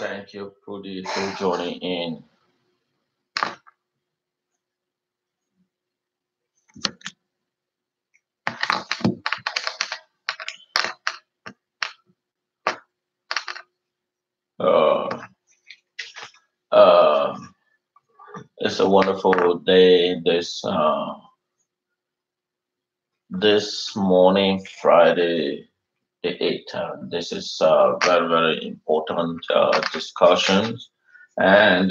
Thank you, Pudi, for joining in. Uh, uh, it's a wonderful day this morning, Friday the 8th. This is very, very important discussions. And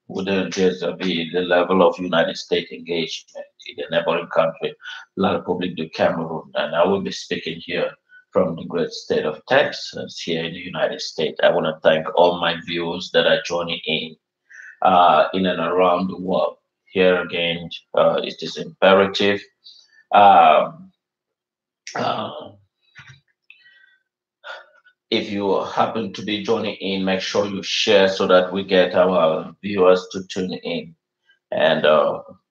with the level of United States engagement in the neighboring country, La Republique du Cameroun. And I will be speaking here from the great state of Texas here in the United States. I want to thank all my viewers that are joining in and around the world. Here again, it is imperative. Um, uh, if you happen to be joining in, make sure you share so that we get our viewers to tune in. And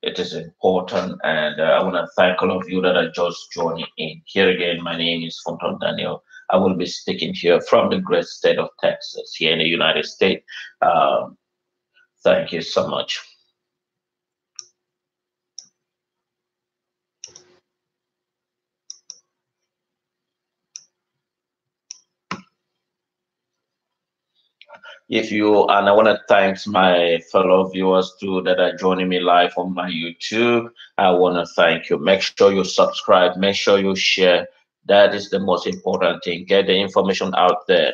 it is important. And I want to thank all of you that are just joining in. Here again, my name is Fonton Daniel. I will be speaking here from the great state of Texas, here in the United States. Um, Thank you so much. If you and I want to thank my fellow viewers too that are joining me live on my YouTube. I want to thank you. Make sure you subscribe. Make sure you share. That is the most important thing. Get the information out there.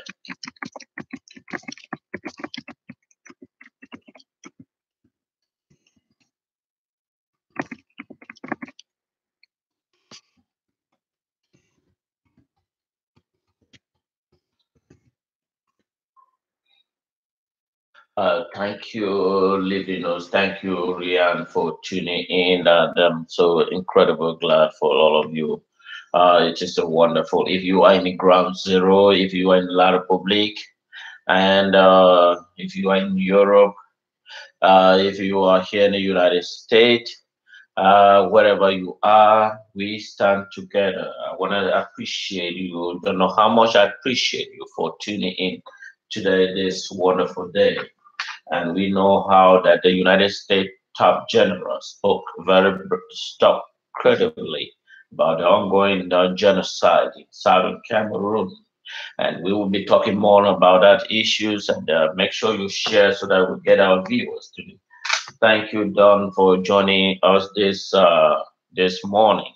Thank you, Livinus. Thank you, Rian, for tuning in. And I'm so incredible glad for all of you. It's just a wonderful. If you are in the ground zero, if you are in La Republique, and if you are in Europe, if you are here in the United States, wherever you are, we stand together. I want to appreciate you. Don't know how much I appreciate you for tuning in today, this wonderful day. And we know how that the United States top general spoke stock credibly about the ongoing genocide in southern Cameroon. And we will be talking more about that issues and make sure you share so that we get our viewers to. Thank you, Don, for joining us this morning.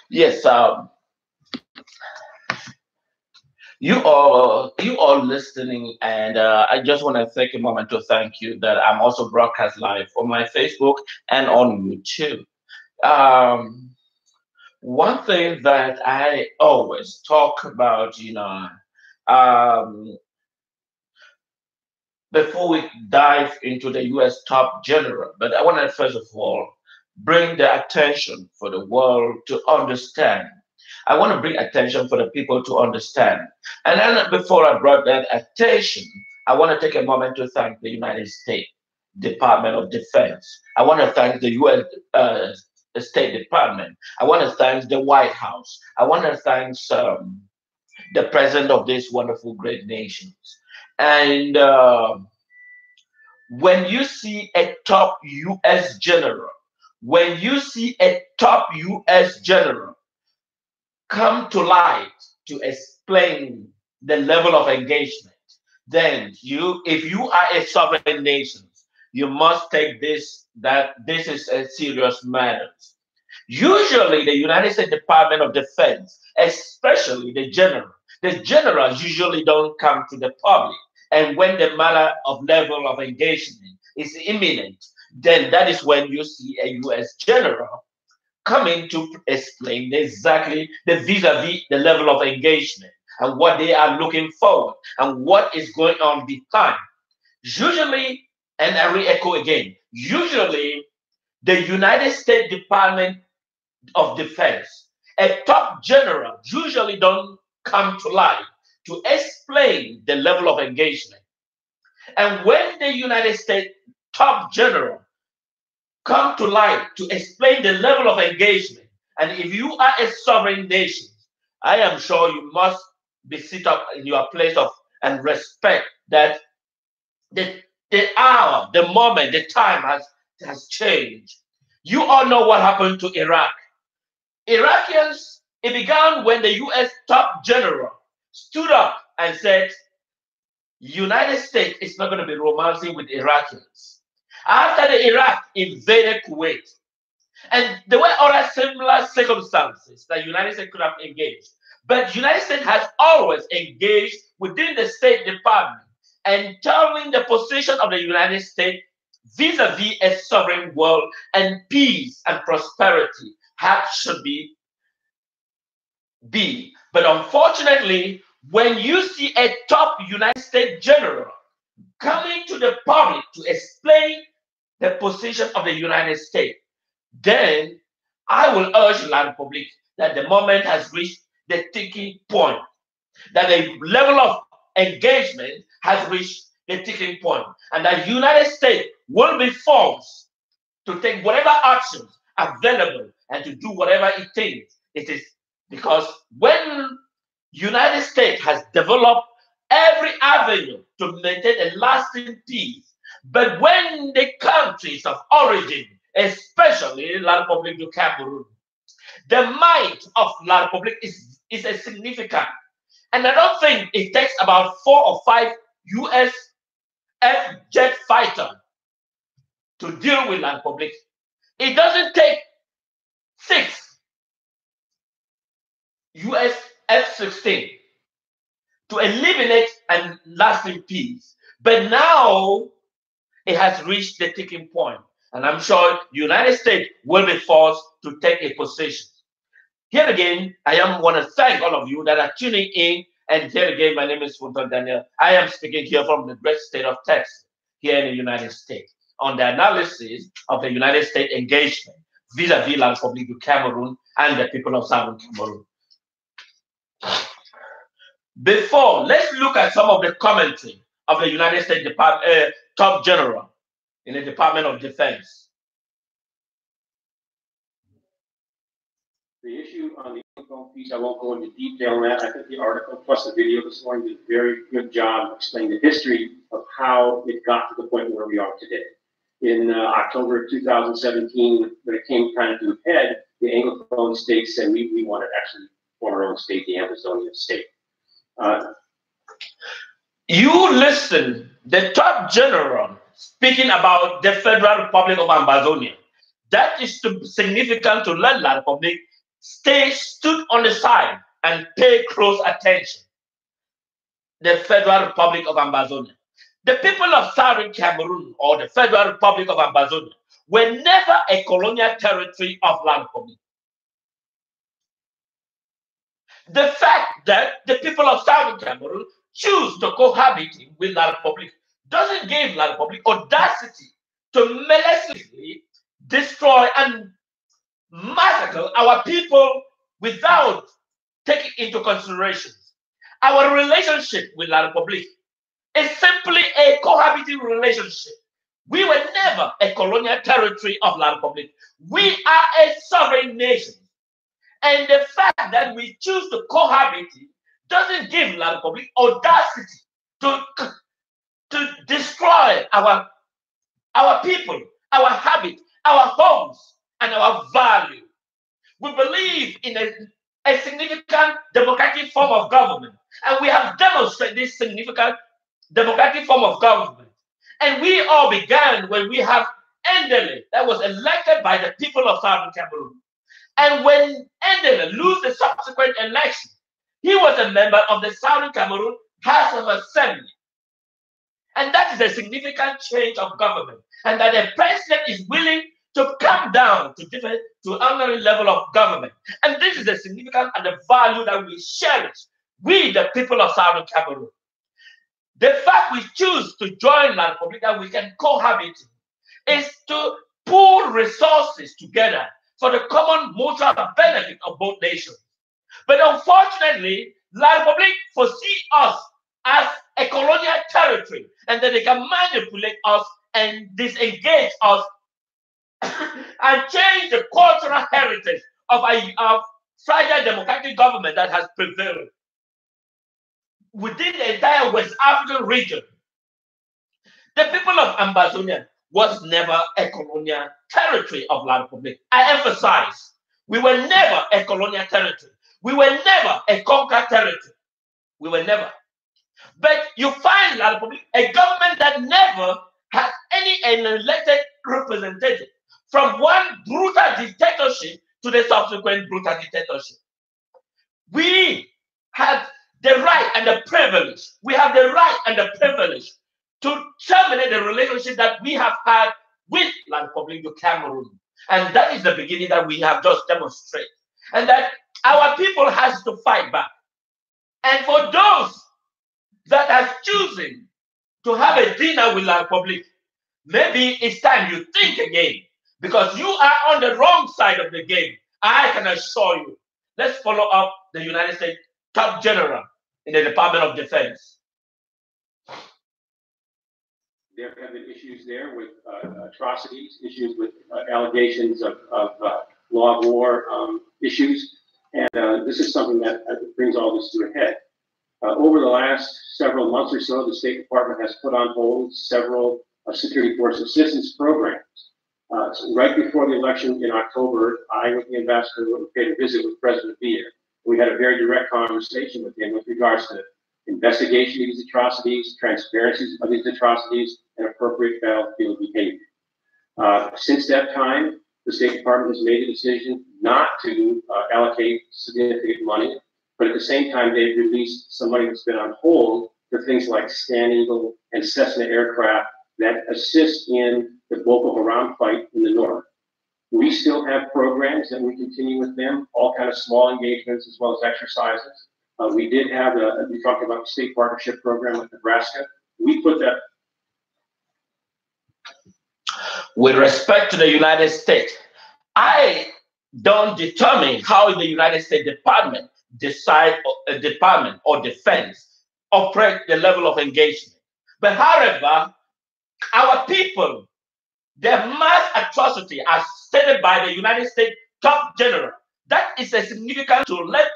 Yes, you are listening, and I just want to take a moment to thank you that I'm also broadcast live on my Facebook and on YouTube. Um, One thing that I always talk about, um, before we dive into the U.S. top general, but I want to first of all bring the attention for the world to understand. I want to bring attention for the people to understand. And then before I brought that attention, I want to take a moment to thank the United States Department of Defense. I want to thank the U.S. State Department. I want to thank the White House. I want to thank the president of this wonderful great nations. And when you see a top U.S. general, when you see a top U.S. general come to light to explain the level of engagement, then if you are a sovereign nation, you must take that this is a serious matter. Usually, the United States Department of Defense, especially the generals usually don't come to the public. And when the matter of level of engagement is imminent, then that is when you see a U.S. general coming to explain exactly the vis-a-vis the level of engagement and what they are looking forward and what is going on behind. Usually, and I re-echo again, usually the United States Department of Defense, a top general usually don't come to light to explain the level of engagement. And when the United States top general come to light to explain the level of engagement, and if you are a sovereign nation, I am sure you must be sit up in your place of and respect that the the hour, the moment, the time has changed. You all know what happened to Iraq. Iraqians, it began when the U.S. top general stood up and said, United States is not going to be romancing with Iraqis. After the Iraq invaded Kuwait, and there were other similar circumstances that United States could have engaged. But United States has always engaged within the State Department and telling the position of the United States vis-a-vis a sovereign world and peace and prosperity should be. But unfortunately, when you see a top United States general coming to the public to explain the position of the United States, then I will urge La Republique that the moment has reached the ticking point, that the level of engagement has reached the ticking point, and that the United States will be forced to take whatever actions available and to do whatever it thinks it is. Because when United States has developed every avenue to maintain a lasting peace, but when the countries of origin, especially La Republique Du Cameroun, the might of La Republique is a significant. And I don't think it takes about 4 or 5 U.S. F-jet fighters to deal with La Republique. It doesn't take 6 U.S. F-16 to eliminate and lasting peace. But now it has reached the ticking point. And I'm sure the United States will be forced to take a position. Here again, I want to thank all of you that are tuning in. And here again, my name is Funton Daniel. I am speaking here from the great state of Texas, here in the United States, on the analysis of the United States engagement vis-a-vis La Republique du Cameroun and the people of Southern Cameroon. Before, let's look at some of the commentary of the United States top general in the Department of Defense. The issue on the info piece, I won't go into detail on that. I think the article plus the video this morning did a very good job explaining the history of how it got to the point where we are today. In October of 2017, when it came kind of to a head, the Anglophone states said we want to actually form our own state, the Ambazonian state. You listen, the top general speaking about the Federal Republic of Ambazonia. That is significant to let La Republique stood on the side and pay close attention. The Federal Republic of Ambazonia. The people of Southern Cameroon or the Federal Republic of Ambazonia were never a colonial territory of La Republique. The fact that the people of Southern Cameroon choose to cohabit with La Republique doesn't give La Republique audacity to maliciously destroy and massacre our people without taking into consideration our relationship with La Republique is simply a cohabiting relationship. We were never a colonial territory of La Republique. We are a sovereign nation. And the fact that we choose to cohabit doesn't give La Republique audacity to destroy our people, our habit, our homes, and our value. We believe in a significant democratic form of government, and we have demonstrated this significant democratic form of government. And we all began when we have Endele that was elected by the people of Southern Cameroon. And when Endele lose the subsequent election, he was a member of the Southern Cameroon House of Assembly. And that is a significant change of government. And that the president is willing to come down to ordinary level of government. And this is the significance and the value that we cherish, we the people of Southern Cameroon. The fact we choose to join La Republic, that we can cohabit, is to pool resources together for the common mutual benefit of both nations. But unfortunately, La Republic foresee us as a colonial territory, and that they can manipulate us and disengage us and change the cultural heritage of a fragile democratic government that has prevailed within the entire West African region. The people of Ambazonian was never a colonial territory of La Republic. I emphasize, we were never a colonial territory. We were never a conquered territory. We were never. But you find La Republic a government that never had an elected representative, from one brutal dictatorship to the subsequent brutal dictatorship. We had the right and the privilege. We have the right and the privilege to terminate the relationship that we have had with La Republique Du Cameroun. And that is the beginning that we have just demonstrated. And that our people has to fight back. And for those that are choosing to have a dinner with La Republique, maybe it's time you think again, because you are on the wrong side of the game. I can assure you. Let's follow up the United States Top General in the Department of Defense. There have been issues there with atrocities, issues with allegations of law of war issues, and this is something that brings all this to a head. Over the last several months or so, the State Department has put on hold several security force assistance programs. So right before the election in October, I, with the ambassador, paid a visit with President Villa. We had a very direct conversation with him with regards to investigation of these atrocities, transparency of these atrocities, and appropriate battlefield behavior. Since that time, the State Department has made a decision not to allocate significant money, but at the same time, they've released some money that's been on hold for things like Stan Eagle and Cessna aircraft that assist in the Boko Haram fight in the north. We still have programs that we continue with them, all kind of small engagements as well as exercises. We did have we talked about the state partnership program with Nebraska. We put that. With respect to the United States, I don't determine how the United States Department Department or Defense operate the level of engagement. But however, our people, their mass atrocity as stated by the United States Top General, that is a significant to let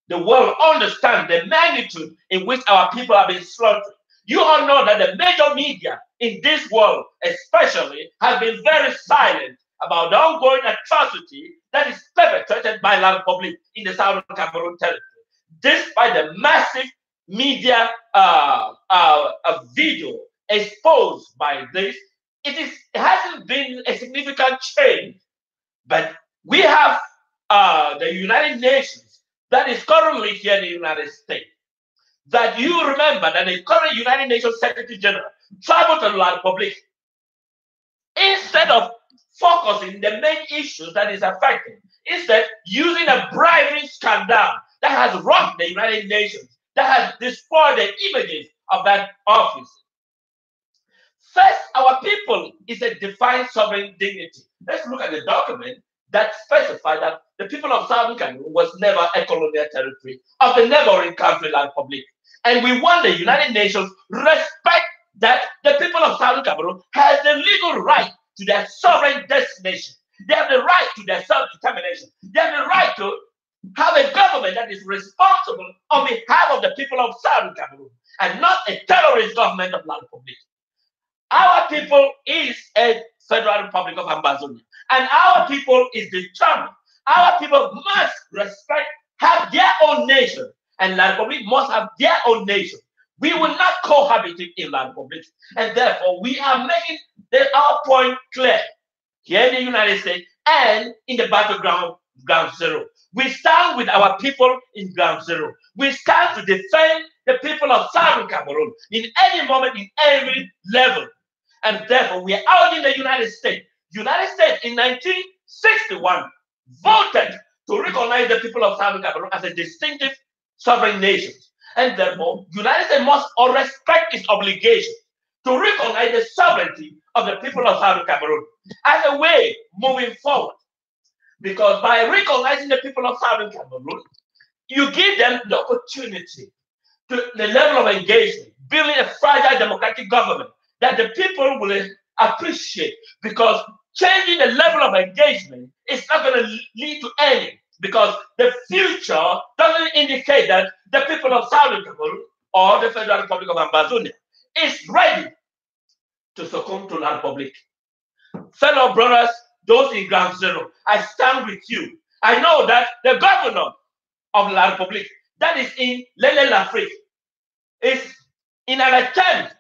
the world understand the magnitude in which our people have been slaughtered. You all know that the major media in this world, especially, has been very silent about the ongoing atrocity that is perpetrated by La Republique in the Southern Cameroon territory. Despite the massive media video exposed by this, it hasn't been a significant change. But we have the United Nations that is currently here in the United States. That you remember that the current United Nations Secretary General traveled to La Republique instead of focusing the main issues that is affecting, instead using a bribery scandal that has rocked the United Nations, that has destroyed the images of that office. First, our people is a defined sovereign dignity. Let's look at the document that specifies that the people of Southern Cameroon was never a colonial territory of the neighboring country, La Republique. And we want the United Nations respect that the people of Southern Cameroon has the legal right to their sovereign destination. They have the right to their self-determination. They have the right to have a government that is responsible on behalf of the people of Southern Cameroon and not a terrorist government of La Republique. Our people is a Federal Republic of Ambazonia, and our people is determined. Our people must respect, have their own nation, and La Republique must have their own nation. We will not cohabit in La Republic. And therefore, we are making our point clear here in the United States and in the battleground, ground zero. We stand with our people in ground zero. We stand to defend the people of Southern Cameroon in any moment, in every level. And therefore, we are out in the United States. United States in 1961 voted to recognize the people of Southern Cameroon as a distinctive sovereign nation. And therefore, United States must respect its obligation to recognize the sovereignty of the people of Southern Cameroon as a way moving forward. Because by recognizing the people of Southern Cameroon, you give them the opportunity to the level of engagement, building a fragile democratic government that the people will appreciate. Because changing the level of engagement is not going to lead to any. Because the future doesn't indicate that the people of Southern Cameroon or the Federal Republic of Ambazonia is ready to succumb to La Republic. Fellow brothers, those in ground zero, I stand with you. I know that the governor of La Republic, that is in L'Afrique, is in an attempt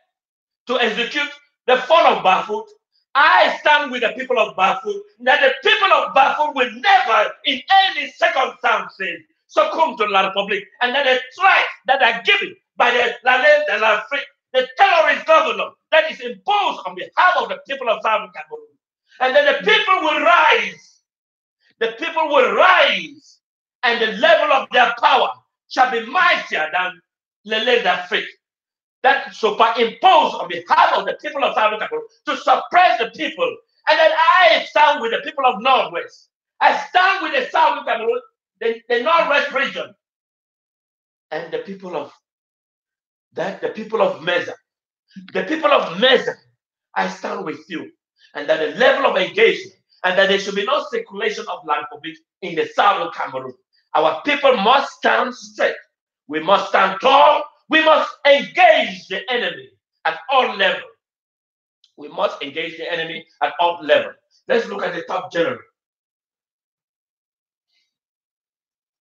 to execute the fall of Bafut. I stand with the people of Bafut, that the people of Bafut will never, in any circumstances, succumb to La Republic, and that the threats that are given by l'Afrique, the terrorist governor that is imposed on behalf of the people of Southern Cameroon, and then the people will rise. The people will rise, and the level of their power shall be mightier than l'Afrique. That superimposed on behalf of the people of Southern Cameroon to suppress the people. And then I stand with the people of Northwest. I stand with the Southern Cameroon, the Northwest region, and the people of Mesa. The people of Mesa, I stand with you. And that the level of engagement, and that there should be no circulation of La Republic in the Southern Cameroon. Our people must stand straight. We must stand tall. We must engage the enemy at all levels. We must engage the enemy at all levels. Let's look at the top general.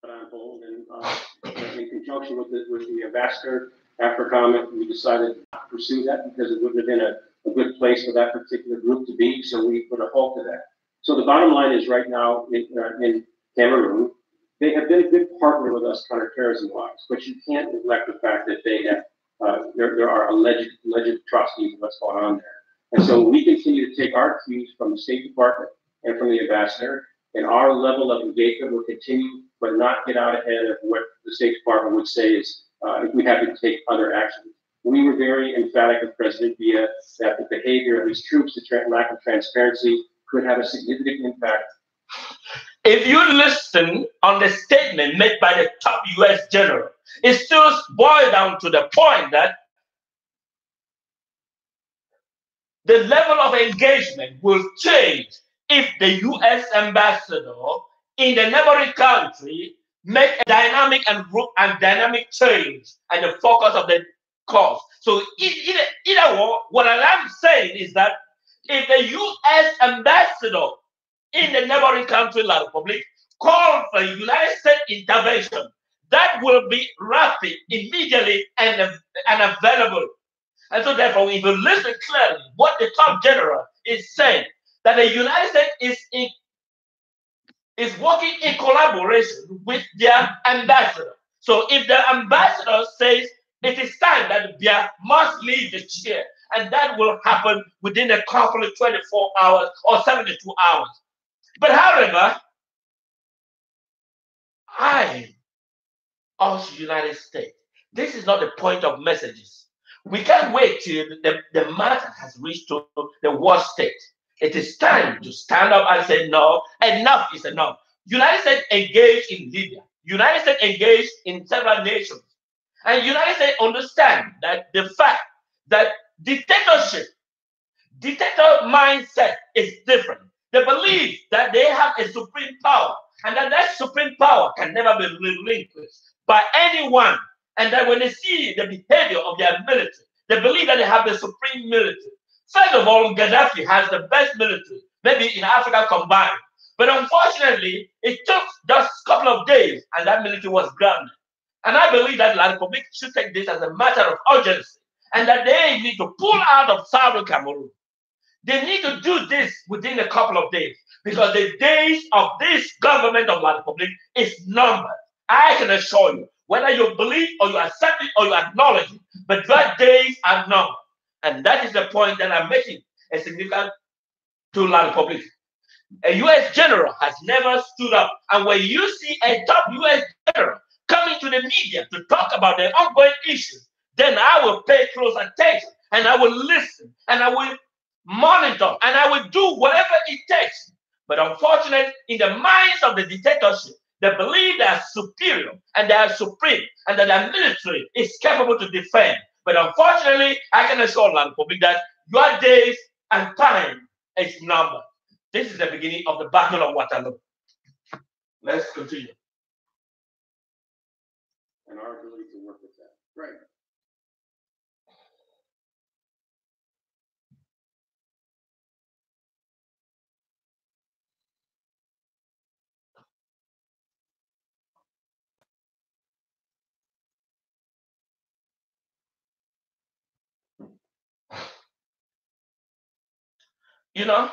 In conjunction with the ambassador, AFRICOM, we decided not to pursue that because it wouldn't have been a good place for that particular group to be, so we put a halt to that. So the bottom line is right now in Cameroon, they have been a good partner with us counterterrorism-wise, but you can't neglect the fact that they have there are alleged atrocities of what's going on there. And so we continue to take our cues from the State Department and from the ambassador, and our level of engagement will continue, but not get out ahead of what the State Department would say is if we have to take other action. We were very emphatic with President Villa that the behavior of these troops, the lack of transparency, could have a significant impact. If you listen on the statement made by the top U.S. general, it still boils down to the point that the level of engagement will change if the U.S. ambassador in the neighboring country make a dynamic and dynamic change and the focus of the cause. So either way, what I'm saying is that if the U.S. ambassador in the neighboring country, La Republic, call for United States intervention, that will be rapid, immediately, and available. And so therefore, if you listen clearly, what the top general is saying, that the United States is working in collaboration with their ambassador. So if the ambassador says it is time that Bia must leave the chair, and that will happen within a couple of 24 hours or 72 hours. But however, I also United States, this is not the point of messages. We can't wait till the matter has reached to the worst state. It is time to stand up and say, no, enough is enough. United States engaged in Libya. United States engaged in several nations. And United States understand that the fact that dictator mindset is different. They believe that they have a supreme power, and that supreme power can never be relinquished by anyone. And that when they see the behavior of their military, they believe that they have the supreme military. First of all, Gaddafi has the best military, maybe in Africa combined. But unfortunately, it took just a couple of days, and that military was grounded. And I believe that La Republique should take this as a matter of urgency and that they need to pull out of Southern Cameroon. They need to do this within a couple of days because the days of this government of La Republique is numbered. I can assure you, whether you believe or you accept it or you acknowledge it, but that days are numbered. And that is the point that I'm making a significant to La Republique. A U.S. general has never stood up. And when you see a top U.S. general coming to the media to talk about the ongoing issues, then I will pay close attention and I will listen and I will monitor and I will do whatever it takes. But unfortunately, in the minds of the dictatorship, they believe they are superior and they are supreme and that their military is capable to defend. But unfortunately, I can assure La Republique that your days and time is numbered. This is the beginning of the Battle of Waterloo. Let's continue. And our ability to work with that. Right. You know,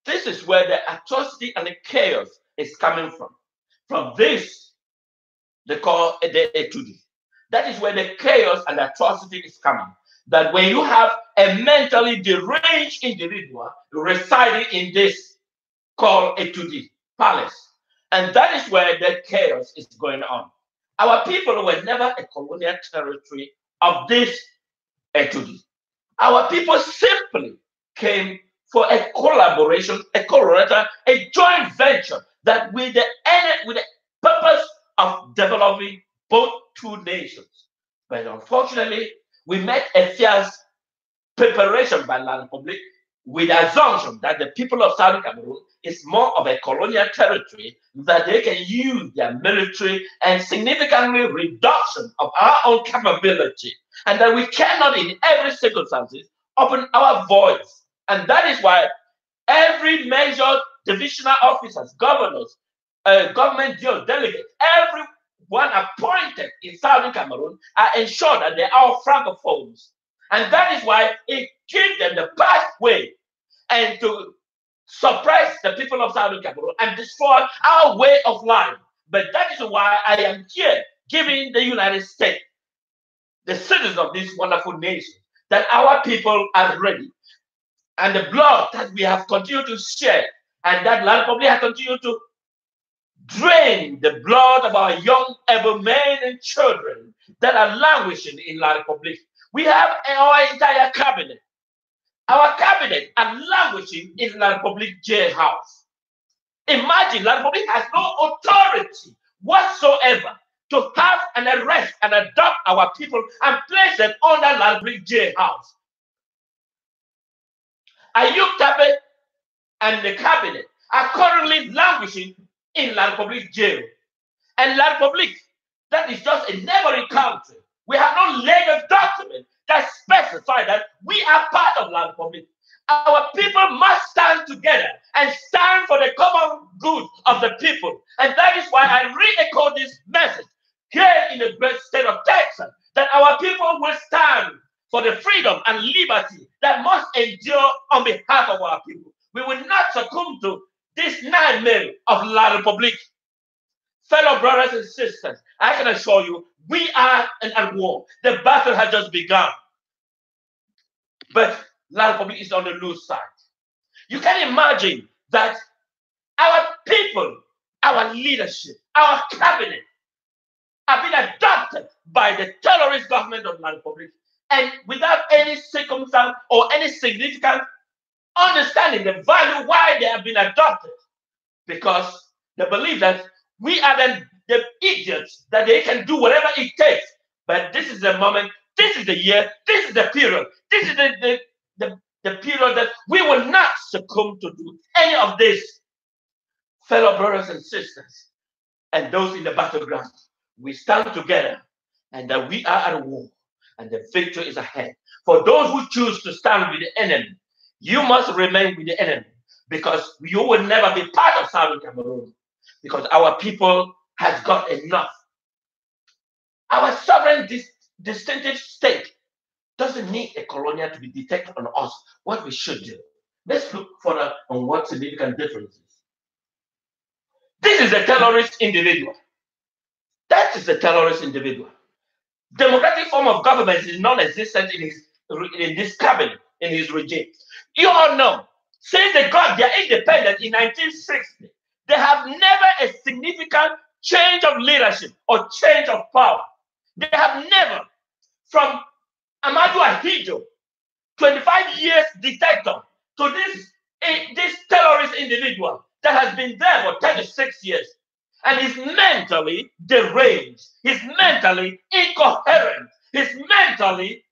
this is where the atrocity and the chaos is coming from. From this, they call the A2D. That is where the chaos and the atrocity is coming. That when you have a mentally deranged individual residing in this called A2D palace, and that is where the chaos is going on. Our people were never a colonial territory of this A2D. Our people simply came for a collaboration, a collaboration, a joint venture that with the purpose of developing both two nations. But unfortunately, we met a fierce preparation by La Republique with the assumption that the people of Southern Cameroon is more of a colonial territory that they can use their military and significantly reduction of our own capability, and that we cannot in every circumstances open our voice. And that is why every major divisional officers, governors, government delegates, everyone appointed in Southern Cameroon are ensured that they are francophones. And that is why it gives them the pathway and to suppress the people of Southern Cameroon and destroy our way of life. But that is why I am here giving the United States, the citizens of this wonderful nation, that our people are ready. And the blood that we have continued to shed, and that La Republique has continued to drain the blood of our young, able men and children that are languishing in La Republique. We have our entire cabinet. Our cabinet are languishing in La Republique jailhouse. Imagine La Republique has no authority whatsoever to have and arrest and adopt our people and place them under La Republique jailhouse. Ayuk Tabe and the cabinet are currently languishing in La Republique jail. And La Republique, that is just a neighboring country. We have no legal document that specifies that we are part of La Republique. Our people must stand together and stand for the common good of the people. And that is why I re-echo this message here in the great state of Texas, that our people will stand for the freedom and liberty that must endure on behalf of our people. We will not succumb to this nightmare of La Republique. Fellow brothers and sisters, I can assure you, we are at war. The battle has just begun. But La Republique is on the loose side. You can imagine that our people, our leadership, our cabinet have been adopted by the terrorist government of La Republique, and without any circumstance or any significant understanding the value why they have been adopted, because they believe that we are the idiots, that they can do whatever it takes. But this is the moment, this is the year, this is the period, this is the period that we will not succumb to do any of this. Fellow brothers and sisters, and those in the battleground, we stand together and that we are at war and the victory is ahead. For those who choose to stand with the enemy, you must remain with the enemy, because you will never be part of Southern Cameroon, because our people has got enough. Our sovereign distinctive state doesn't need a colonial to be detected on us what we should do. Let's look further on what significant differences. This is a terrorist individual. That is a terrorist individual. Democratic form of government is non-existent in this cabinet, in his regime. You all know, since they got their independence in 1960, they have never a significant change of leadership or change of power. They have never, from Amadou Ahidjo, 25 years dictator, to this terrorist individual that has been there for 36 years. And he's mentally deranged. He's mentally incoherent. He's mentally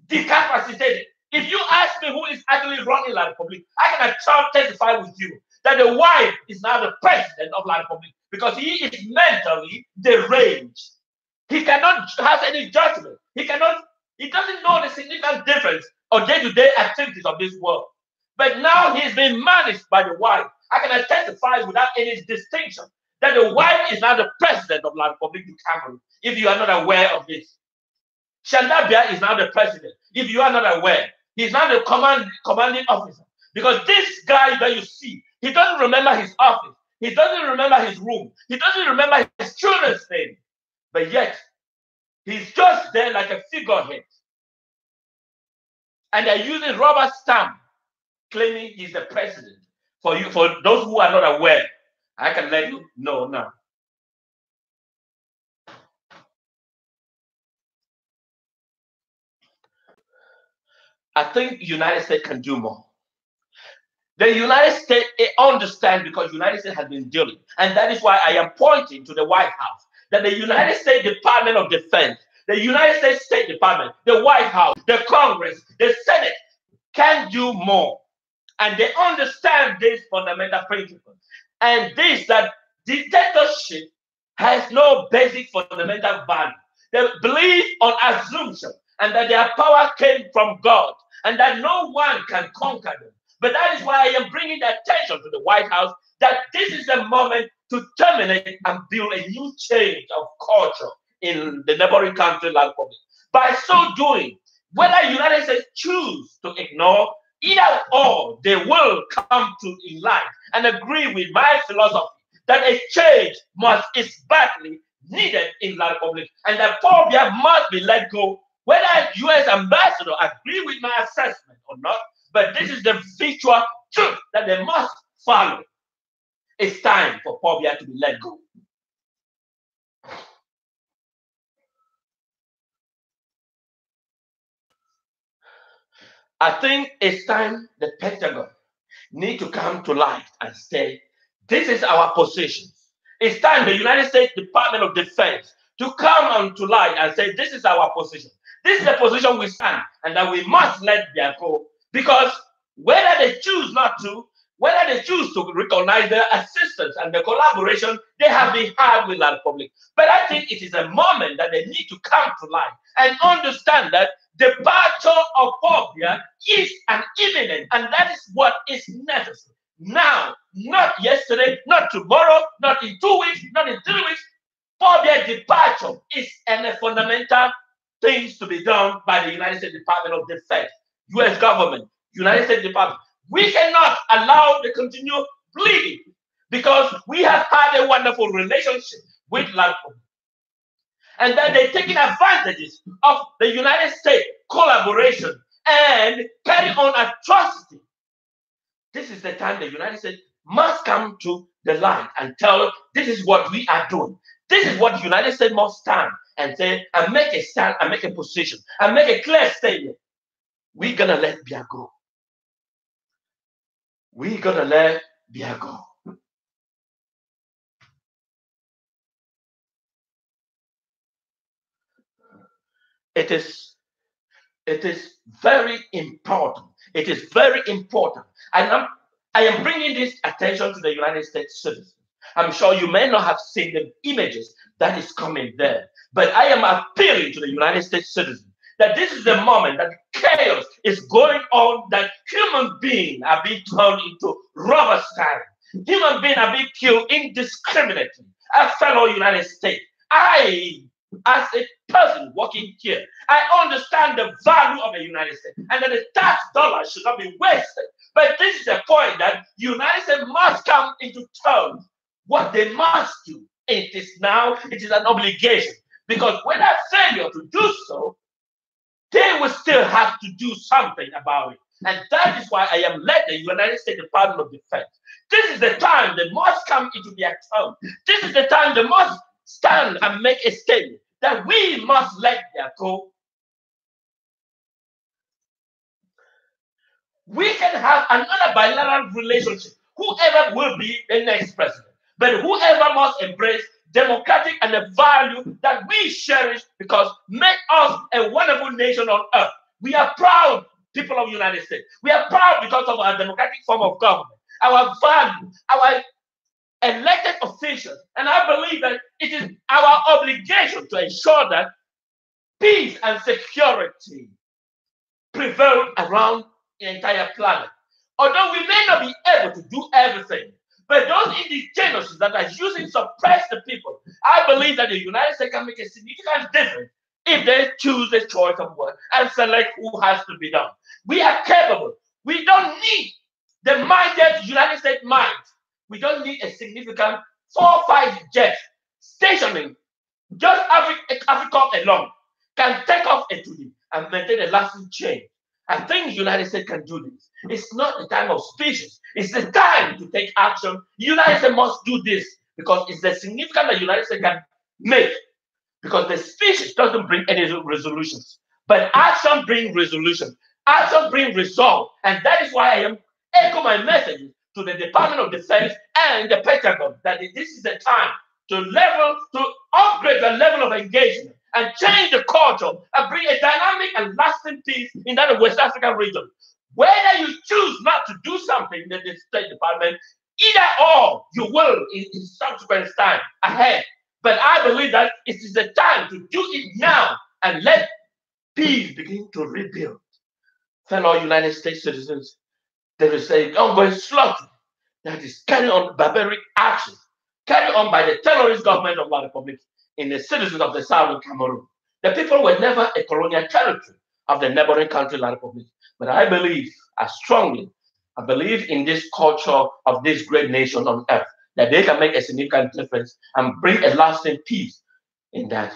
decapacitated. If you ask me who is actually running La Republique, I can testify with you that the wife is now the president of La Republique because he is mentally deranged. He cannot have any judgment. He doesn't know the significant difference or day-to-day activities of this world. But now he's been managed by the wife. I can testify without any distinction that the wife is now the president of La Republique Du Cameroun, if you are not aware of this. Shandabia is now the president, if you are not aware. He's now the commanding officer. Because this guy that you see, he doesn't remember his office. He doesn't remember his room. He doesn't remember his children's name. But yet, he's just there like a figurehead. And they're using rubber stamp, claiming he's the president. For those who are not aware, I can let you know now. I think the United States can do more. The United States understands because the United States has been dealing. And that is why I am pointing to the White House, that the United States Department of Defense, the United States State Department, the White House, the Congress, the Senate can do more. And they understand this fundamental principle. And this, that dictatorship has no basic fundamental value. They believe on assumption and that their power came from God and that no one can conquer them. But that is why I am bringing the attention to the White House that this is the moment to terminate and build a new change of culture in the neighboring country, La Republique. By so doing, whether the United States choose to ignore either or, they will come to in line and agree with my philosophy that a change is badly needed in La Republique and that Paul Biya must be let go, whether U.S. ambassador agree with my assessment or not. But this is the virtual truth that they must follow. It's time for Paul Biya to be let go. I think it's time the Pentagon need to come to light and say, this is our position. It's time the United States Department of Defense to come on to light and say, this is our position. This is the position we stand, and that we must let Biya go. Because whether they choose not to, whether they choose to recognize their assistance and the collaboration they have been had with La Republique. But I think it is a moment that they need to come to light and understand that the departure of Paul Biya is an imminent, and that is what is necessary. Now, not yesterday, not tomorrow, not in 2 weeks, not in 3 weeks. Paul Biya's departure is a fundamental things to be done by the United States Department of Defense, U.S. government, United States Department. We cannot allow the continued bleeding because we have had a wonderful relationship with La Republique. And that they're taking advantages of the United States collaboration and carry on atrocity. This is the time the United States must come to the light and tell this is what we are doing. This is what the United States must stand and say and make a stand and make a position and make a clear statement. We're gonna let Biya go. We're gonna let Biya go. It is very important. It is very important. And I am bringing this attention to the United States citizens. I'm sure you may not have seen the images that is coming there, but I am appealing to the United States citizens that this is the moment that chaos is going on, that human beings are being turned into rubber stamps. Human beings are being killed indiscriminately. Our fellow United States, I as a person working here, I understand the value of the United States and that the tax dollars should not be wasted. But this is a point that the United States must come into terms what they must do. It is now, it is an obligation. Because without failure to do so, they will still have to do something about it. And that is why I am led the United States Department of Defense. This is the time they must come into their account. This is the time they must stand and make a statement that we must let them go. We can have another bilateral relationship, whoever will be the next president. But whoever must embrace democratic and the value that we cherish because make us a wonderful nation on earth. We are proud people of the United States. We are proud because of our democratic form of government, our value, our elected officials. And I believe that it is our obligation to ensure that peace and security prevail around the entire planet. Although we may not be able to do everything, but those indigenous that are using to suppress the people, I believe that the United States can make a significant difference if they choose the choice of word and select who has to be done. We are capable. We don't need the mightiest United States might. We don't need a significant 4 or 5 jets stationing. Just Africa alone can take off a today and maintain a lasting change. I think the United States can do this. It's not the time of speeches. It's the time to take action. The United States must do this because it's the significance that the United States can make. Because the speeches doesn't bring any resolutions, but action brings resolution. Action brings resolve, and that is why I am echo my message to the Department of Defense and the Pentagon that this is the time to upgrade the level of engagement and change the culture and bring a dynamic and lasting peace in that West African region. Whether you choose not to do something in the State Department, either or you will in subsequent time ahead. But I believe that it is the time to do it now and let peace begin to rebuild. Fellow United States citizens, there is an ongoing slaughter that is carried on barbaric actions, carried on by the terrorist government of La Republique in the citizens of the southern Cameroon. The people were never a colonial territory of the neighboring country, La Republique. But I believe, I believe in this culture of this great nation on earth, that they can make a significant difference and bring a lasting peace in that.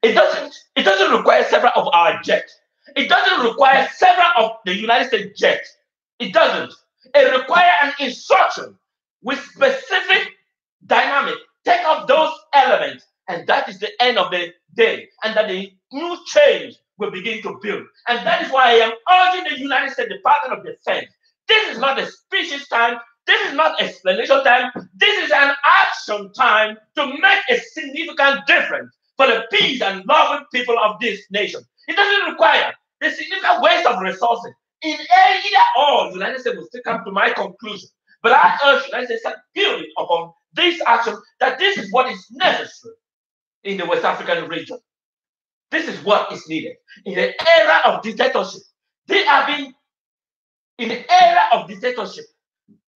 It doesn't require several of our jets. It doesn't require several of the United States jets. It doesn't. It requires an instruction with specific dynamic. Take up those elements, and that is the end of the day, and that the new change will begin to build. And that is why I am urging the United States Department of Defense. This is not a speeches time. This is not explanation time. This is an action time to make a significant difference for the peace and loving people of this nation. It doesn't require the significant waste of resources. In either or, the United States will still come to my conclusion. But I urge the United States to build upon this action that this is what is necessary in the West African region. This is what is needed. In the era of dictatorship, they have been in the era of dictatorship.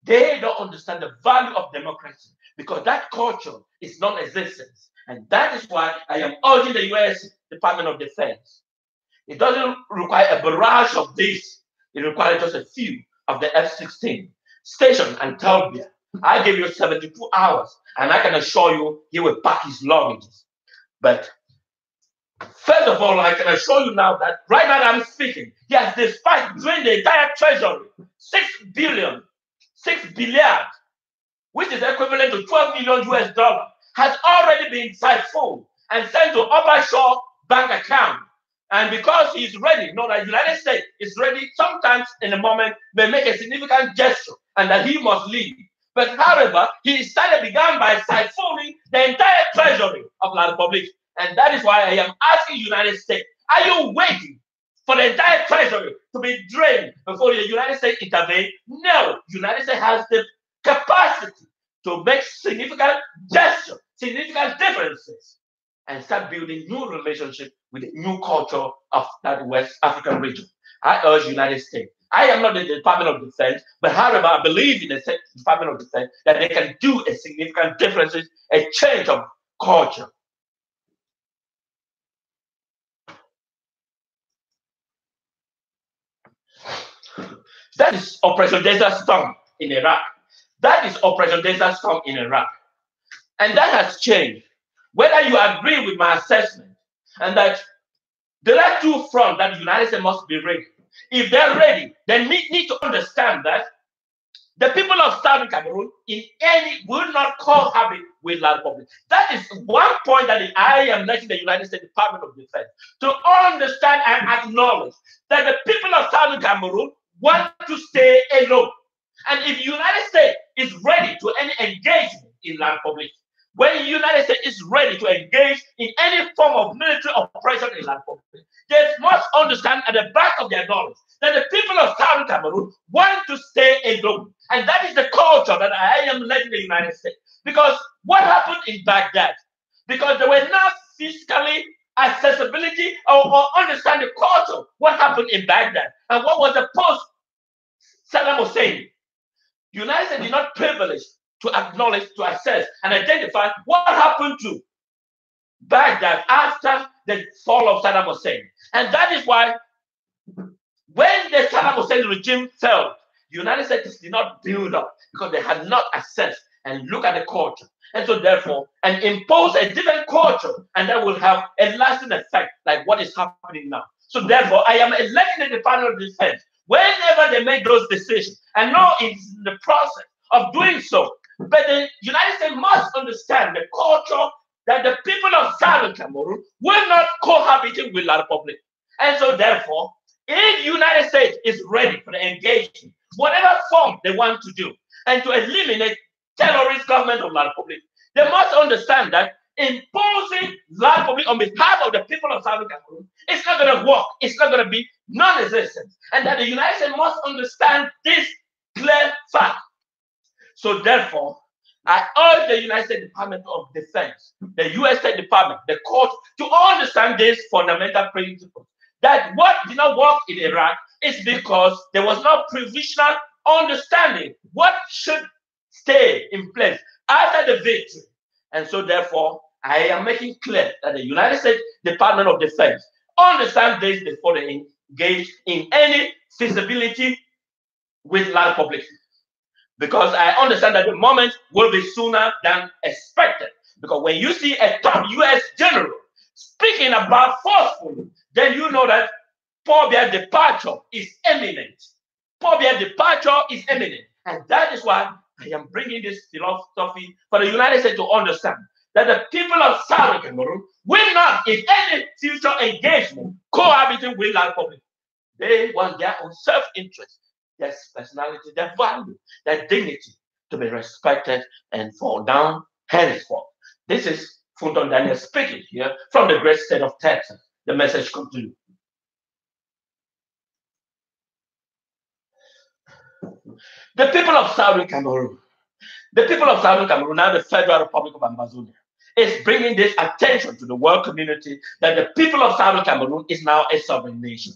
They don't understand the value of democracy because that culture is non-existent. And that is why I am urging the U.S. Department of Defense. It doesn't require a barrage of this. It requires just a few of the F-16 stationed in Tolbia. I give you 72 hours, and I can assure you he will pack his luggage. But first of all, I can assure you now that right now that I'm speaking, he has despite drained the entire treasury, 6 billion, which is equivalent to 12 million US dollars, has already been siphoned and sent to Upper Shore bank account. And because he's ready, know that the United States is ready, sometimes in a moment may make a significant gesture and that he must leave. But however, he began by siphoning the entire treasury of La Republique. And that is why I am asking the United States, are you waiting for the entire treasury to be drained before the United States intervene? No, the United States has the capacity to make significant gestures, significant differences, and start building new relationships with the new culture of that West African region. I urge the United States I am not in the Department of Defense, but however, I believe in the Department of Defense that they can do a significant difference, a change of culture. That is Operation Desert Storm in Iraq. That is Operation Desert Storm in Iraq. And that has changed. Whether you agree with my assessment and that there are two fronts that the United States must be ready. If they're ready, they need to understand that the people of Southern Cameroon in any will not cohabit with La Republic. That is one point that I am letting the United States Department of Defense to understand and acknowledge that the people of Southern Cameroon want to stay alone. And if the United States is ready to any engagement in La Republic, when the United States is ready to engage in any form of military operation in La Republic, they must understand at the back of their knowledge that the people of Southern Cameroon want to stay alone. And that is the culture that I am letting the United States. Because what happened in Baghdad? Because there were not physically accessibility or understand the culture, what happened in Baghdad and what was the post Saddam Hussein. The United States did not privilege to acknowledge, to assess, and identify what happened to Baghdad after the fall of Saddam Hussein. And that is why when the Saddam Hussein regime fell, the United States did not build up because they had not assessed and looked at the culture. And so therefore, and impose a different culture, and that will have a lasting effect like what is happening now. So therefore, I am electing the Department of Defense whenever they make those decisions. And now it's in the process of doing so. But the United States must understand the culture that the people of Southern Cameroon will not cohabit with La Republic. And so therefore, if the United States is ready for the engagement, whatever form they want to do, and to eliminate terrorist government of La Republic, they must understand that imposing La Republic on behalf of the people of Southern Cameroon is not going to work. It's not going to be non-existent. And that the United States must understand this clear fact. So therefore, I urge the United States Department of Defense, the U.S. State Department, the court, to understand this fundamental principle. That what did not work in Iraq is because there was no provisional understanding what should stay in place after the victory. And so therefore, I am making clear that the United States Department of Defense understands this before they engage in any feasibility with La Republic. Because I understand that the moment will be sooner than expected. Because when you see a top U.S. general speaking about forcefully, then you know that Pobia departure is imminent. Pobia departure is imminent. And that is why I am bringing this philosophy for the United States to understand that the people of Southern Cameroon will not, in any future engagement, cohabiting with La Republic. They want their own self-interest, their personality, their value, their dignity to be respected and fall down henceforth. This is Funton Daniel speaking here from the great state of Texas. The message comes to you. The people of Southern Cameroon, now the Federal Republic of Ambazonia, is bringing this attention to the world community that the people of Southern Cameroon is now a sovereign nation.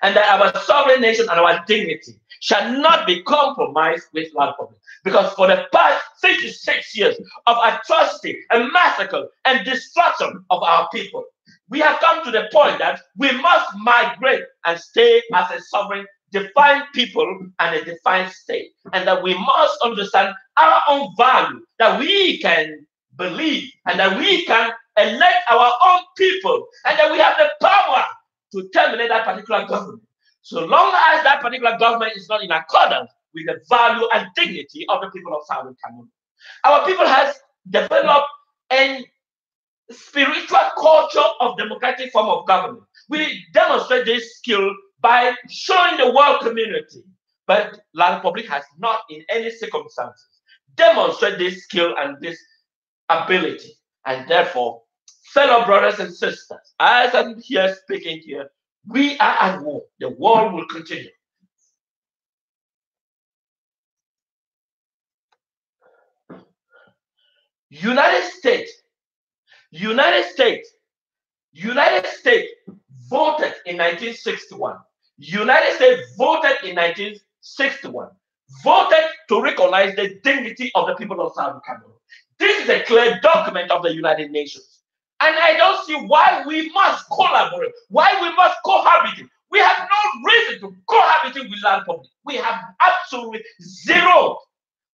And that our sovereign nation and our dignity shall not be compromised with La Republic. Because for the past 56 years of atrocity and massacre and destruction of our people, we have come to the point that we must migrate and stay as a sovereign, defined people and a defined state. And that we must understand our own value, that we can believe and that we can elect our own people and that we have the power to terminate that particular government. So long as that particular government is not in accordance with the value and dignity of the people of Southern Cameroon. Our people has developed a spiritual culture of democratic form of government. We demonstrate this skill by showing the world community, but La Republic has not in any circumstances demonstrated this skill and this ability. And therefore, fellow brothers and sisters, as I'm here speaking here, we are at war. The war will continue. United States voted in 1961 United States voted in 1961, voted to recognize the dignity of the people of Southern Cameroon. This is a clear document of the United Nations. And I don't see why we must collaborate, why we must cohabit. We have no reason to cohabit with La Republic. We have absolutely zero.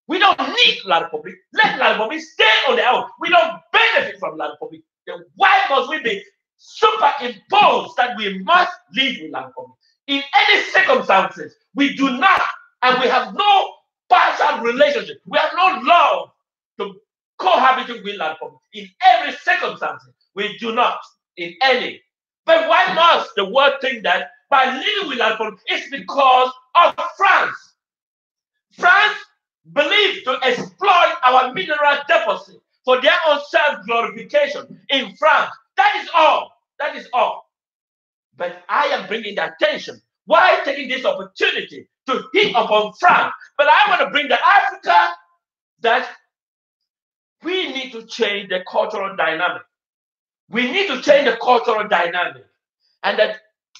We don't need La Republic. Let La Republic stay on the out. We don't benefit from La Republic. Then why must we be superimposed that we must live with La Republic? In any circumstances, we do not, and we have no partial relationship. We have no love to cohabit with La Republic. In every circumstance, we do not. In any. But why must the world think that by living with La Republic, it's because of France? France believed to exploit our mineral deposit for their own self-glorification in France. That is all. That is all. But I am bringing the attention. Why taking this opportunity to hit upon France? But I want to bring the Africa that we need to change the cultural dynamic. We need to change the cultural dynamic. And that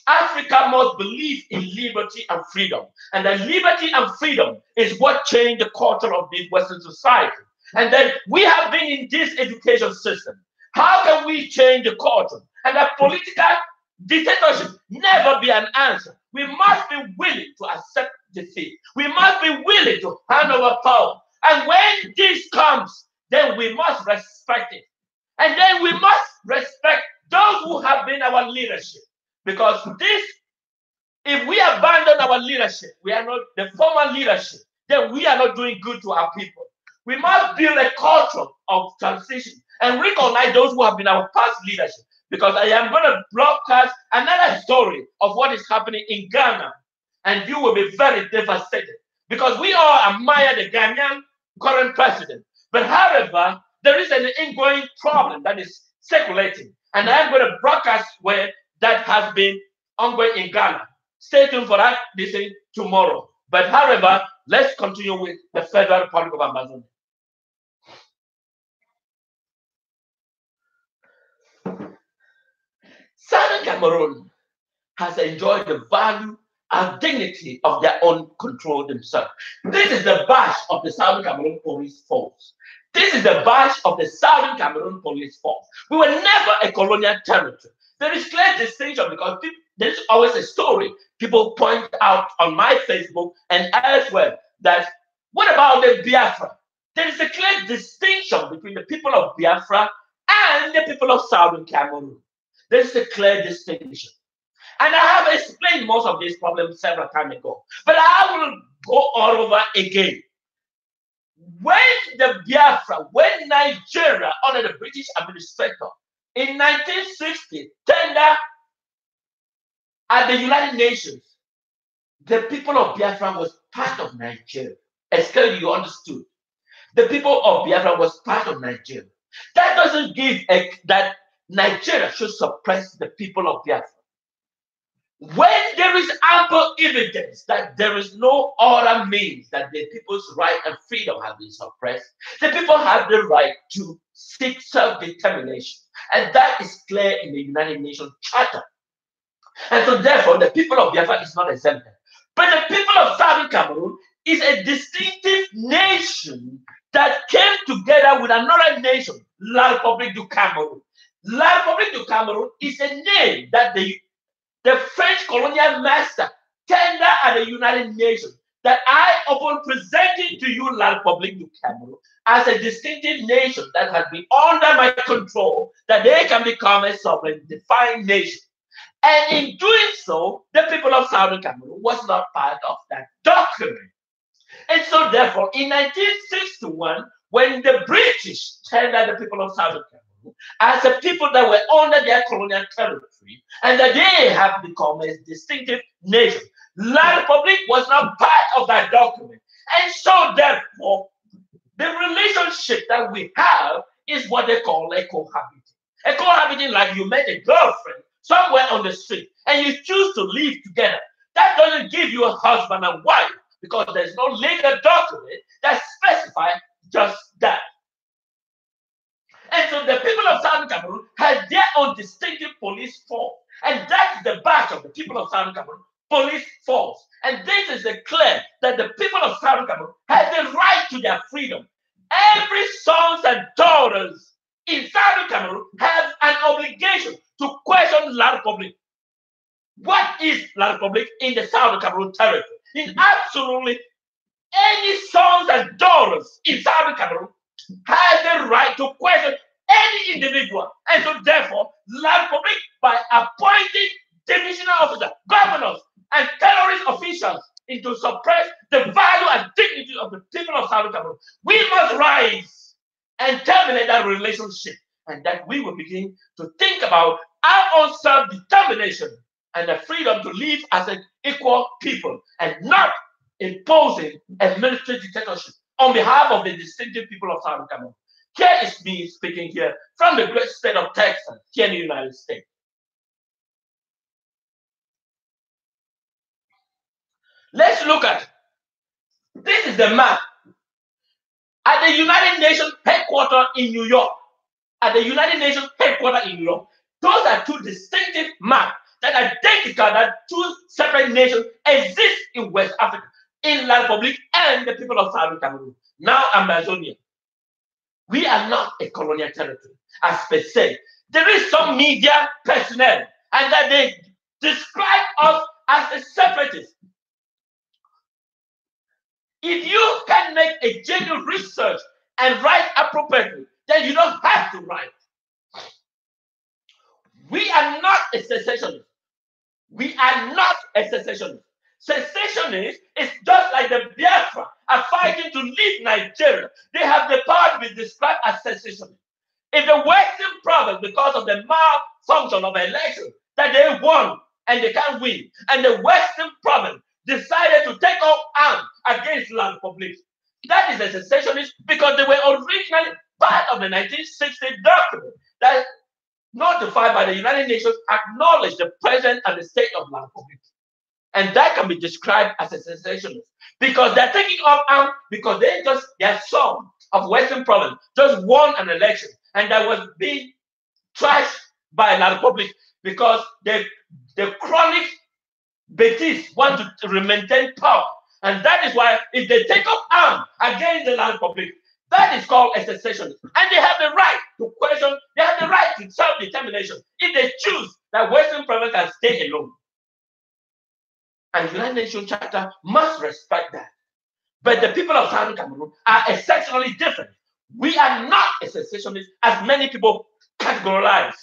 Africa must believe in liberty and freedom. And that liberty and freedom is what changed the culture of this Western society. And then we have been in this education system. How can we change the culture? And that political dictatorship never be an answer. We must be willing to accept defeat. We must be willing to hand over power. And when this comes, then we must respect it. And then we must respect those who have been our leadership. Because this, if we abandon our leadership, we are not the former leadership, then we are not doing good to our people. We must build a culture of transition and recognize those who have been our past leadership. Because I am going to broadcast another story of what is happening in Ghana. And you will be very devastated. Because we all admire the Ghanaian current president. But however, there is an ongoing problem that is circulating. And I'm going to broadcast where that has been ongoing in Ghana. Stay tuned for that this is tomorrow. But however, let's continue with the Federal Republic of Amazon. Southern Cameroon has enjoyed the value and dignity of their own control themselves. This is the badge of the Southern Cameroon Police Force. This is the badge of the Southern Cameroon Police Force. We were never a colonial territory. There is clear distinction because there's always a story. People point out on my Facebook and elsewhere that what about the Biafra? There is a clear distinction between the people of Biafra and the people of Southern Cameroon. There's a clear distinction. And I have explained most of these problems several times ago. But I will go all over again. When the Biafra, when Nigeria under the British administrator in 1960 tender at the United Nations, the people of Biafra was part of Nigeria. Excuse you understood. The people of Biafra was part of Nigeria. That doesn't give that Nigeria should suppress the people of Biafra. When there is ample evidence that there is no other means that the people's right and freedom have been suppressed, the people have the right to seek self-determination. And that is clear in the United Nations Charter. And so therefore, the people of Biafra is not exempted. But the people of Southern Cameroon is a distinctive nation that came together with another nation, La Republique Du Cameroun. La Republique Du Cameroun is a name that the French colonial master tendered at the United Nations, that I upon presenting to you La Republique Du Cameroun as a distinctive nation that has been under my control, that they can become a sovereign defined nation. And in doing so, the people of Southern Cameroon was not part of that document. And so therefore, in 1961, when the British tendered the people of Southern Cameroon as a people that were under their colonial territory, and that they have become a distinctive nation, La Republique was not part of that document. And so therefore, the relationship that we have is what they call a cohabiting. A cohabiting, like you met a girlfriend somewhere on the street and you choose to live together. That doesn't give you a husband and wife, because there's no legal document that specifies just that. And so the people of Southern Cameroon had their own distinctive police force. And that's the badge of the people of Southern Cameroon, police force. And this is a clear that the people of Southern Cameroon have the right to their freedom. Every sons and daughters in Southern Cameroon have an obligation to question La Republique. What is La Republique in the Southern Cameroon territory? In absolutely any sons and daughters in Southern Cameroon have the right to question any individual. And so therefore, La Republique, by appointing divisional officers, governors, and terrorist officials to suppress the value and dignity of the people of Southern Cameroon, we must rise and terminate that relationship, and that we will begin to think about our own self-determination and the freedom to live as an equal people, and not imposing a military dictatorship on behalf of the distinctive people of Southern Cameroon. Here is me speaking here from the great state of Texas, here in the United States. Let's look at, this is the map at the United Nations headquarters in New York. At the United Nations headquarters in New York, those are two distinctive maps that identify that two separate nations exist in West Africa, in La Republique and the people of Southern Cameroon, now Ambazonian. We are not a colonial territory, as per se. There is some media personnel, and that they describe us as a separatist. If you can make a genuine research and write appropriately, then you don't have to write. We are not a secessionist. We are not a secessionist. Secessionist is just like the Biafra are fighting to leave Nigeria. They have the power to be described as secessionists. If the Western province, because of the malfunction of election that they won and they can't win, and the Western province decided to take up arms against La Republique, that is a secessionist, because they were originally part of the 1960 document that, notified by the United Nations, acknowledged the presence and the state of La Republique. And that can be described as a secessionist, because they're taking up arms because their son of Western province just won an election, and that was being trashed by La Republique because the chronic Betis want to maintain power. And that is why if they take up arms against the La Republique, that is called a secessionist. And they have the right to question, they have the right to self-determination if they choose that Western province can stay alone. And the United Nations Charter must respect that. But the people of Southern Cameroon are exceptionally different. We are not a secessionist, as many people categorize.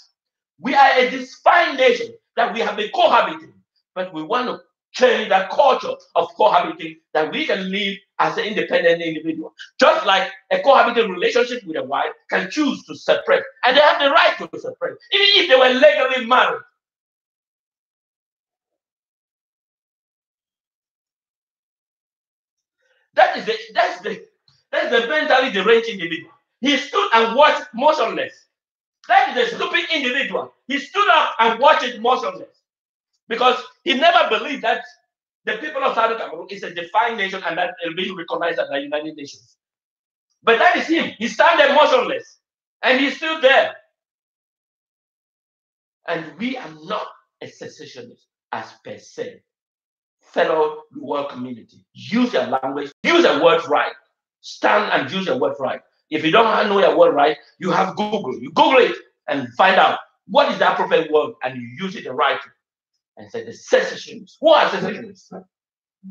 We are a defined nation that we have been cohabiting, but we want to change that culture of cohabiting, that we can live as an independent individual. Just like a cohabiting relationship with a wife can choose to separate, and they have the right to separate, even if they were legally married. That's the mentally deranged individual. He stood and watched motionless. That is a stupid individual. He stood up and watched it motionless because he never believed that the people of Southern Cameroon is a defined nation and that will be recognized by the United Nations. But that is him. He stand there motionless, and he's still there. And we are not a secessionist as per se. Fellow world community, use your language, use your words right. Stand and use your words right. If you don't know your word right, you have Google. You Google it and find out what is the appropriate word, and you use it the right way. And say the secessionists. Who are secessionists?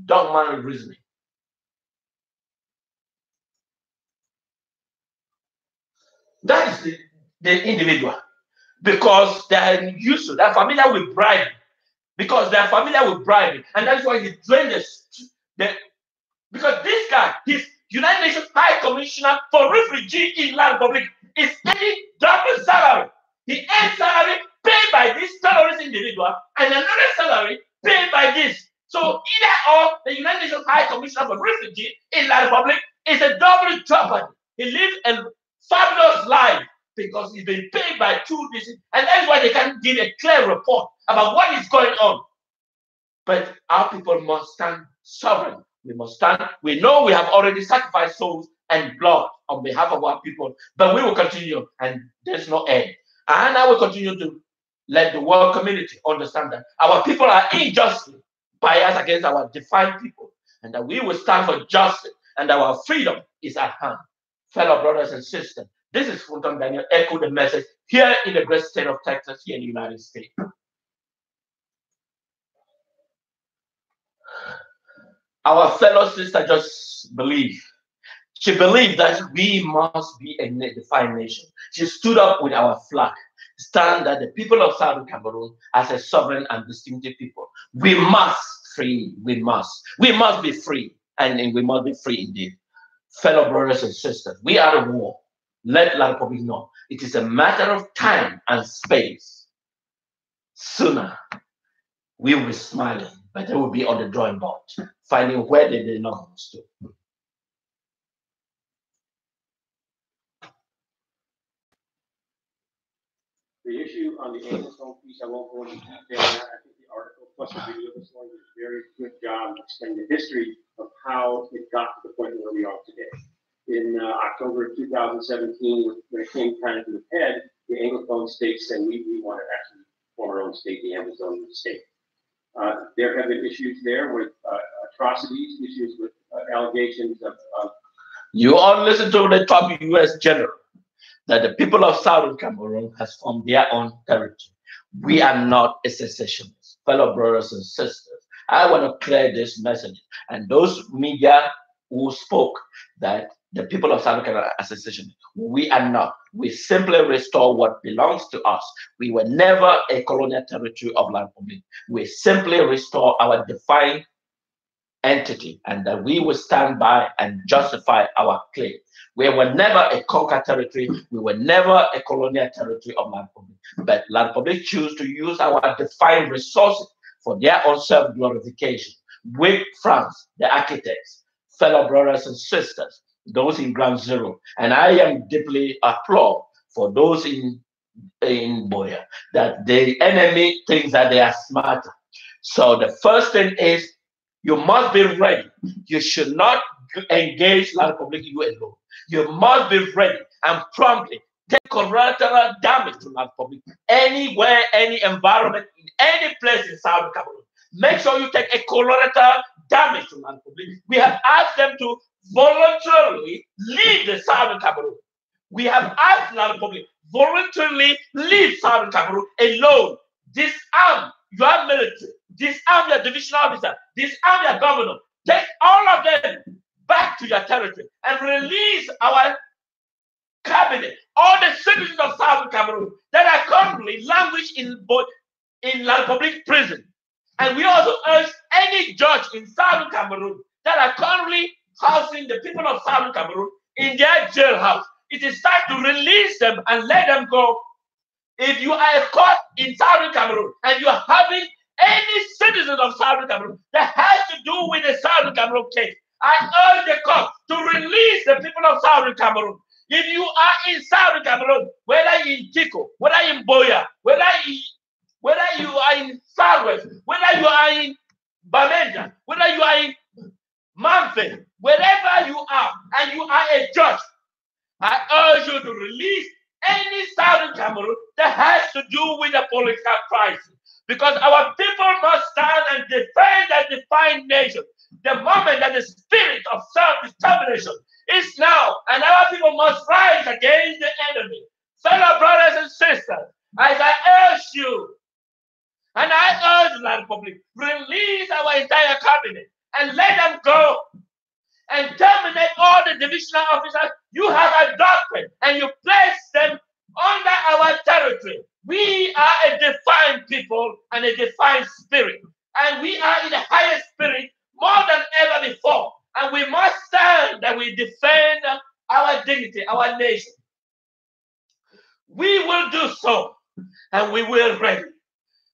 Don't mind reasoning. That is the individual, because they are used to, they're familiar with bribing. Because they're familiar with bribing, and that's why he drained because this guy, his United Nations High Commissioner for Refugees in La Republique, is earning double salary. He earns salary paid by this terrorist individual, and another salary paid by this. So either or, the United Nations High Commissioner for Refugees in La Republique is a double jeopardy. He lives a fabulous life because he's been paid by two disciplines, and that's why they can't give a clear report about what is going on. But our people must stand sovereign. We must stand. We know we have already sacrificed souls and blood on behalf of our people, but we will continue, and there's no end. And I will continue to let the world community understand that our people are unjustly bias against our defined people, and that we will stand for justice, and that our freedom is at hand. Fellow brothers and sisters, this is Fulton Daniel, echo the message here in the great state of Texas, here in the United States. Our fellow sister just believed. She believed that we must be a defined nation. She stood up with our flag, stand that the people of Southern Cameroon as a sovereign and distinctive people. We must free. We must be free, and we must be free indeed. Fellow brothers and sisters, we are at war. Let La Republique know it is a matter of time and space. Sooner we will be smiling, but they will be on the drawing board, finding where they belong to. The issue on the Anglophone piece, I won't go into detail on that. I think the article plus the video this morning did a very good job explaining the history of how it got to the point where we are today. In October of 2017, when it came kind of to the head, the Anglophone states said we want to actually form our own state, the Ambazonian state. There have been issues there with atrocities, issues with allegations of. You all listen to the Time U.S General, that the people of Southern Cameroon has formed their own territory. We are not a secessionists. Fellow brothers and sisters, I want to clear this message. And those media who spoke that the people of Southern Cameroon are secessionists, we are not. We simply restore what belongs to us. We were never a colonial territory of La Republique. We simply restore our defined entity, and that we will stand by and justify our claim. We were never a conquered territory. We were never a colonial territory of La Republique. But La Republique choose to use our defined resources for their own self-glorification. With France, the architects, fellow brothers and sisters, those in ground zero, and I am deeply applaud for those in Boya, that the enemy thinks that they are smarter. So the first thing is you must be ready. You should not engage La Republique You alone. You must be ready and promptly take collateral damage to La Republique anywhere, any environment, in any place in Southern Cameroon. Make sure you take a collateral damage to La Republique. We have asked them to voluntarily leave the Southern Cameroon. We have asked La Republique voluntarily leave Southern Cameroon alone. Disarm your military, disarm your divisional officer, disarm your governor. Take all of them back to your territory and release our cabinet, all the citizens of Southern Cameroon that are currently languish in La Republique prison. And we also urge any judge in Southern Cameroon that are currently housing the people of Southern Cameroon in their jailhouse. It is time to release them and let them go. If you are caught in Southern Cameroon and you are having any citizen of Southern Cameroon that has to do with the Southern Cameroon case, I urge the court to release the people of Southern Cameroon. If you are in Southern Cameroon, whether in Tico, whether in Boya, whether you are in Southwest, whether you are in Bamenda, whether you are in Manfred, wherever you are, and you are a judge, I urge you to release any Southern Cameroon that has to do with the political crisis. Because our people must stand and defend that defined nation. The moment that the spirit of self-determination is now, and our people must rise against the enemy. Fellow brothers and sisters, as I urge you, and I urge La Republique, release our entire cabinet and let them go and terminate all the divisional officers you have adopted and you place them under our territory. We are a defined people and a defined spirit, and we are in the highest spirit more than ever before, and we must stand and we defend our dignity, our nation. We will do so, and we will ready.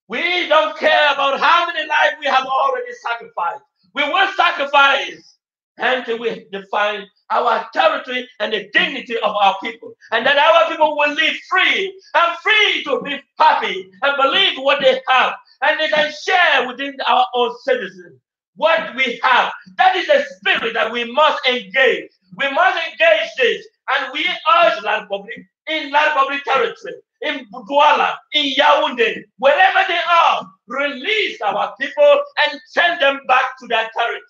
We don't care about how many lives we have already sacrificed. We will sacrifice until we define our territory and the dignity of our people, and that our people will live free and free to be happy and believe what they have, and they can share within our own citizens what we have. That is the spirit that we must engage. We must engage this, and we urge La Republique in La Republique territory, in Douala, in Yaoundé, wherever they are, release our people and send them back to their territory.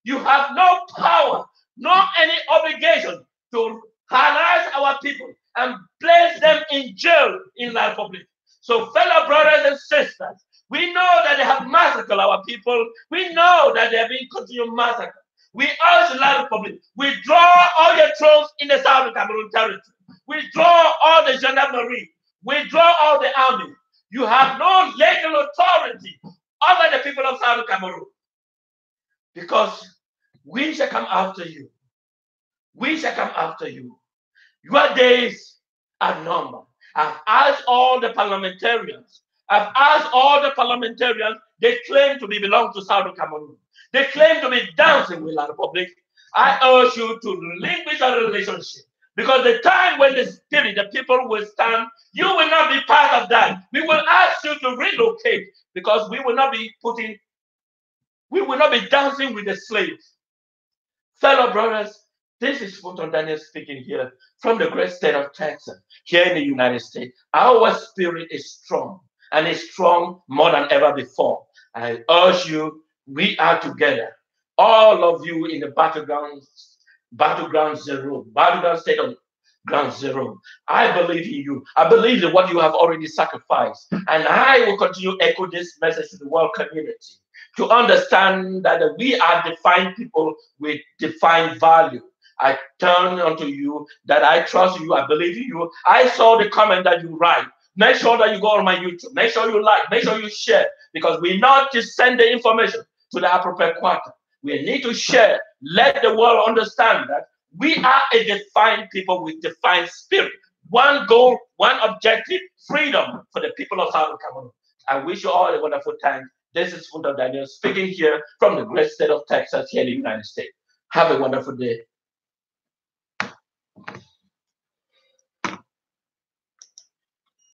You have no power, no any obligation to harass our people and place them in jail in La Republic. So, fellow brothers and sisters, we know that they have massacred our people. We know that they have been continued massacre. We urge La Republic, withdraw all your troops in the Southern Cameroon territory. Withdraw all the gendarmerie. Withdraw all the army. You have no legal authority over the people of Southern Cameroon. Because we shall come after you. We shall come after you. Your days are numbered. I've asked all the parliamentarians. I've asked all the parliamentarians. They claim to belong to Southern Cameroon. They claim to be dancing with La Republic. I urge you to relinquish our relationship. Because the time when the spirit, the people will stand, you will not be part of that. We will ask you to relocate because we will not be dancing with the slaves. Fellow brothers, this is Fulton Daniel speaking here from the great state of Texas, here in the United States. Our spirit is strong, and it's strong more than ever before. I urge you, we are together. All of you in the battleground state of ground zero. I believe in you. I believe in what you have already sacrificed. And I will continue to echo this message to the world community to understand that we are defined people with defined value. I turn unto you, that I trust you, I believe in you. I saw the comment that you write. Make sure that you go on my YouTube. Make sure you like, make sure you share, because we not just send the information to the appropriate quarter. We need to share. Let the world understand that we are a defined people with defined spirit. One goal, one objective, freedom for the people of Southern Cameroon. I wish you all a wonderful time. This is Fulton Daniel speaking here from the great state of Texas here in the United States. Have a wonderful day.